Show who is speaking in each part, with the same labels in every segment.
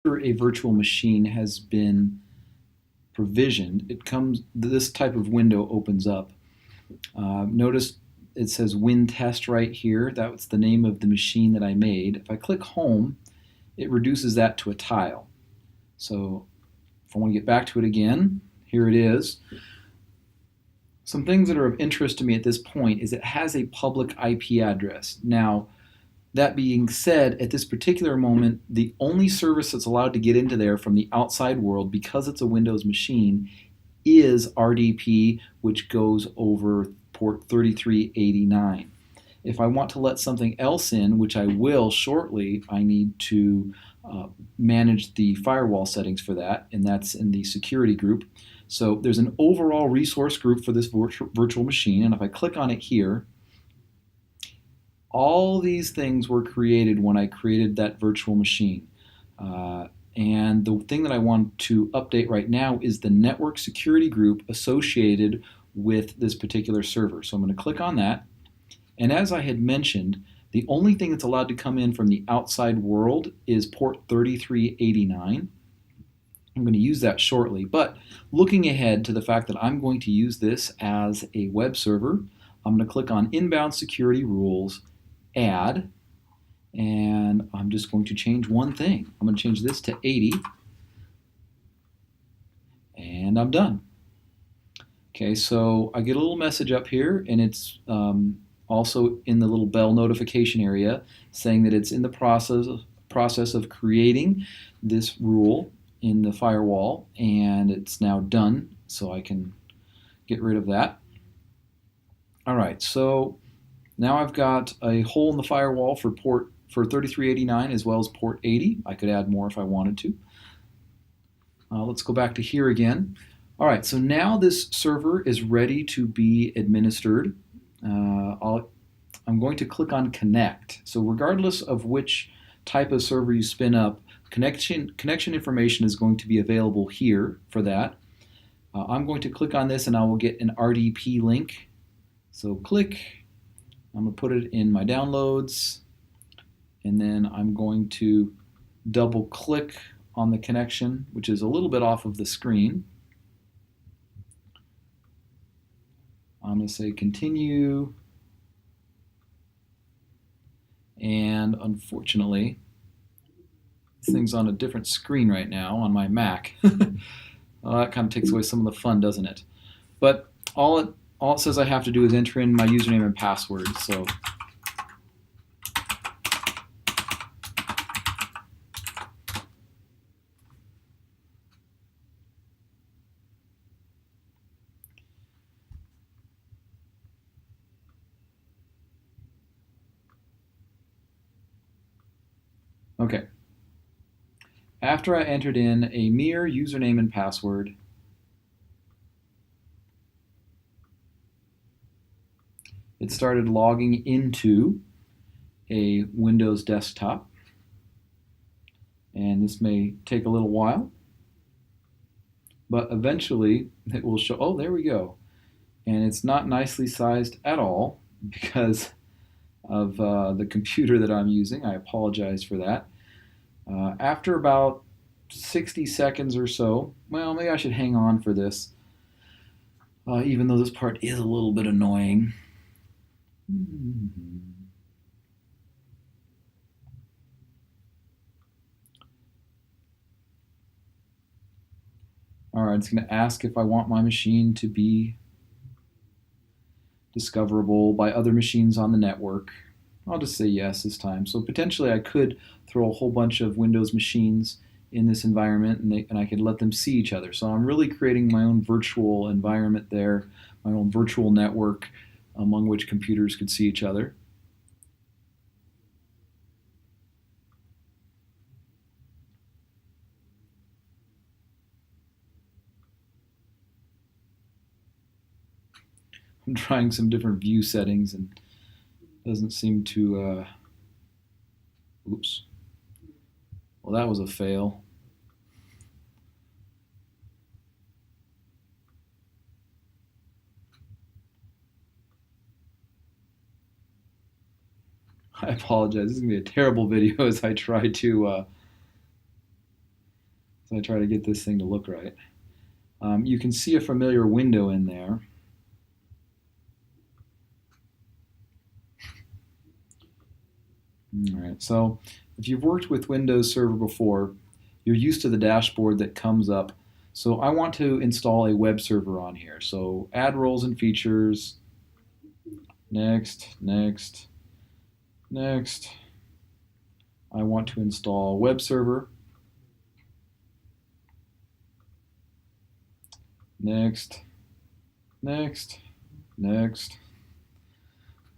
Speaker 1: After a virtual machine has been provisioned, this type of window opens up. Notice it says Win Test right here. That's the name of the machine that I made. If I click Home, it reduces that to a tile. So if I want to get back to it again, here it is. Some things that are of interest to me at this point is it has a public IP address. Now, that being said, at this particular moment, the only service that's allowed to get into there from the outside world, because it's a Windows machine, is RDP, which goes over port 3389. If I want to let something else in, which I will shortly, I need to manage the firewall settings for that, and that's in the security group. So there's an overall resource group for this virtual machine, and if I click on it here, all these things were created when I created that virtual machine. And the thing that I want to update right now is the network security group associated with this particular server. So I'm going to click on that. And as I had mentioned, the only thing that's allowed to come in from the outside world is port 3389. I'm going to use that shortly. But looking ahead to the fact that I'm going to use this as a web server, I'm going to click on Inbound Security Rules, Add, and I'm just going to change one thing. I'm going to change this to 80, and I'm done. Okay, so I get a little message up here, and it's also in the little bell notification area saying that it's in the process of creating this rule in the firewall, and it's now done, so I can get rid of that. All right, so now I've got a hole in the firewall for 3389 as well as port 80. I could add more if I wanted to. Let's go back to here again. All right, so now this server is ready to be administered. I'm going to click on Connect. So regardless of which type of server you spin up, connection information is going to be available here for that. I'm going to click on this and I will get an RDP link. So click. I'm going to put it in my downloads, and then I'm going to double click on the connection, which is a little bit off of the screen. I'm going to say continue, and unfortunately this thing's on a different screen right now on my Mac. Well, that kind of takes away some of the fun, doesn't it? But all it says I have to do is enter in my username and password. So okay. After I entered in a mere username and password, it started logging into a Windows desktop. And this may take a little while, but eventually it will show, oh, there we go. And it's not nicely sized at all because of the computer that I'm using. I apologize for that. After about 60 seconds or so, well, maybe I should hang on for this, even though this part is a little bit annoying. All right, it's going to ask if I want my machine to be discoverable by other machines on the network. I'll just say yes this time. So potentially I could throw a whole bunch of Windows machines in this environment, and I could let them see each other. So I'm really creating my own virtual environment there, my own virtual network among which computers could see each other. I'm trying some different view settings and it doesn't seem to, oops. Well, that was a fail. I apologize. This is going to be a terrible video as I try to as I try to get this thing to look right. You can see a familiar window in there. All right, so if you've worked with Windows Server before, you're used to the dashboard that comes up. So I want to install a web server on here. So add roles and features, next, next, next. I want to install web server, next, next, next.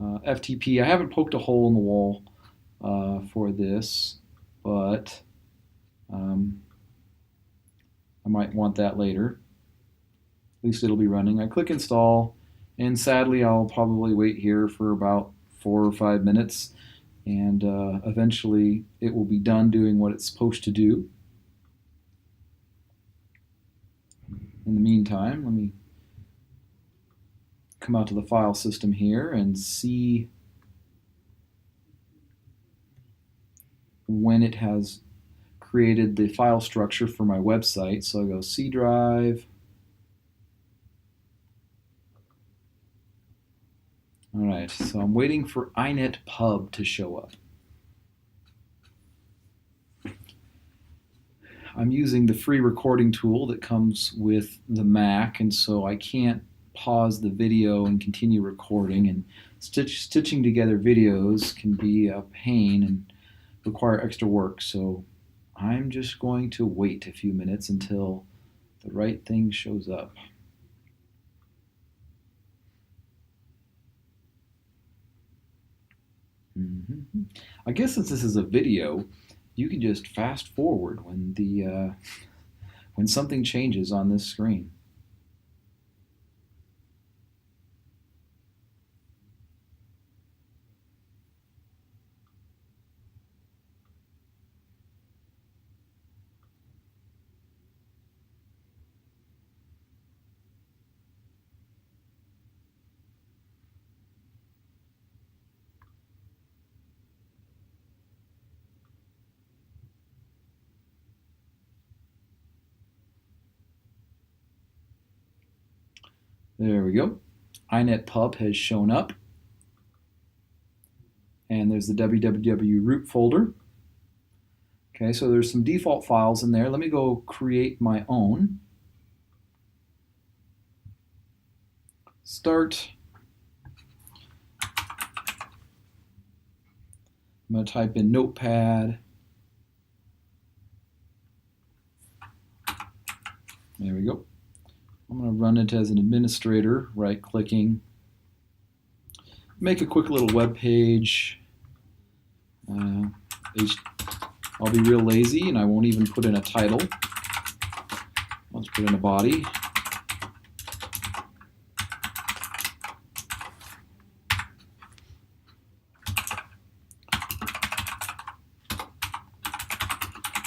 Speaker 1: FTP, I haven't poked a hole in the wall for this, but I might want that later. At least it'll be running. I click install, and sadly I'll probably wait here for about 4 or 5 minutes, and eventually it will be done doing what it's supposed to do. In the meantime, let me come out to the file system here and see when it has created the file structure for my website. So I go C drive. All right, so I'm waiting for inetpub to show up. I'm using the free recording tool that comes with the Mac, and so I can't pause the video and continue recording, and stitching together videos can be a pain and require extra work, so I'm just going to wait a few minutes until the right thing shows up. I guess since this is a video, you can just fast forward when something changes on this screen. There we go. inetpub has shown up. And there's the www root folder. Okay, so there's some default files in there. Let me go create my own. Start. I'm going to type in Notepad. There we go. I'm going to run it as an administrator, right-clicking. Make a quick little web page. I'll be real lazy and I won't even put in a title. I'll just put in a body.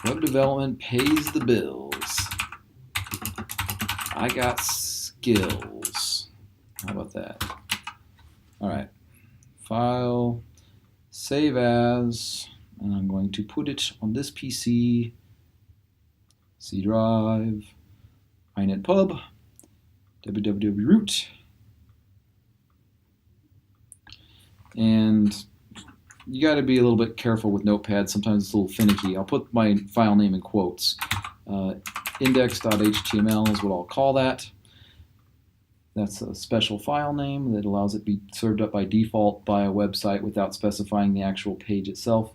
Speaker 1: Web development pays the bills. I got skills. How about that? All right. File, save as, and I'm going to put it on this PC, C drive, inetpub, www root, and you got to be a little bit careful with Notepad. Sometimes it's a little finicky. I'll put my file name in quotes. Index.html is what I'll call that. That's a special file name that allows it to be served up by default by a website without specifying the actual page itself.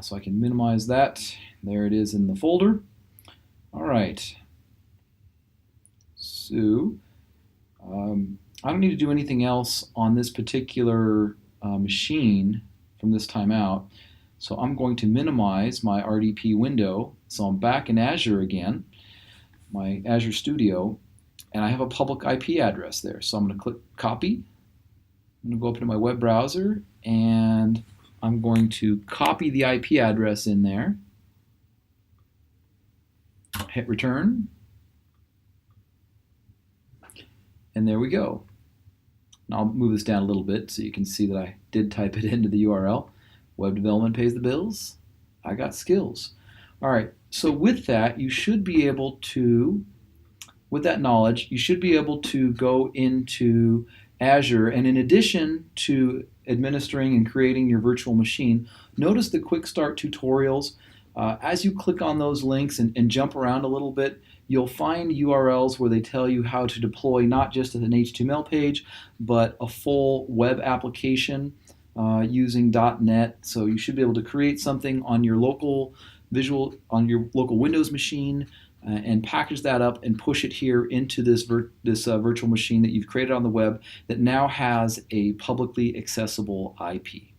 Speaker 1: So I can minimize that. There it is in the folder. All right. So I don't need to do anything else on this particular machine from this time out. So I'm going to minimize my RDP window. So I'm back in Azure again, my Azure Studio, and I have a public IP address there. So I'm going to click copy. I'm going to go up to my web browser, and I'm going to copy the IP address in there. Hit return. And there we go. Now I'll move this down a little bit so you can see that I did type it into the URL. Web development pays the bills. I got skills. All right. So with that, you should be able to, with that knowledge, you should be able to go into Azure, and in addition to administering and creating your virtual machine, notice the quick start tutorials. As you click on those links and jump around a little bit, you'll find URLs where they tell you how to deploy not just an HTML page, but a full web application using .NET. So you should be able to create something on your local Windows machine and package that up and push it here into this virtual machine that you've created on the web that now has a publicly accessible IP.